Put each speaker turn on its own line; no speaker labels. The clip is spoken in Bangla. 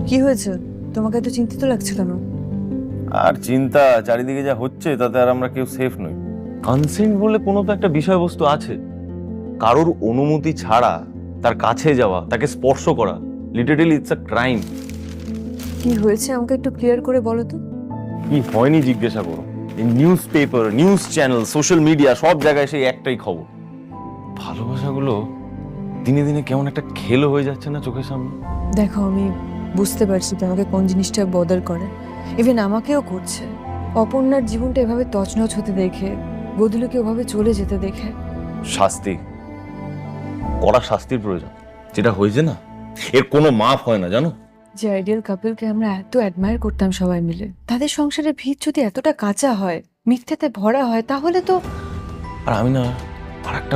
কি হয়েছে? তোমাকে এত চিন্তিত লাগছে কেন?
আর চিন্তা, চারিদিকে যা হচ্ছে তাতে আর আমরা কেউ সেফ নই। কনসেন্ট বলে কোনো তো একটা বিষয়বস্তু আছে। কারোর অনুমতি ছাড়া তার কাছে যাওয়া, তাকে স্পর্শ করা, লিটারেলি ইটস আ ক্রাইম।
কি হয়েছে আমাকে একটু ক্লিয়ার করে বলো তো।
কি হয়নি জিজ্ঞাসা করো। এই news paper, news channel, social media সব জায়গায় সেই একটাই খবর। ভালোবাসাগুলো দিনে দিনে কেমন একটা খেলো হয়ে যাচ্ছে না চোখের সামনে।
দেখো, আমি বুঝতে পারছি তোমাকে কোন জিনিসটা বদল করে। ইভেন আমাকেও করছে। অপর্ণার জীবনটা এভাবে তছনছ হতে দেখে, বদলুকে ওভাবে চলে যেতে দেখে।
শাস্তি, কড়া শাস্তির প্রয়োজন। যেটা হয়েছে না, এর কোনো মাফ হয় না জানো।
যে আইডিয়াল কাপলকে আমরা এত অ্যাডমায়ার করতাম সবাই মিলে, তাদের সংসারের ভিত যদি এতটা কাঁচা হয়, মিথ্যেতে ভরা হয়, তাহলে তো
আর আমি না আরেকটা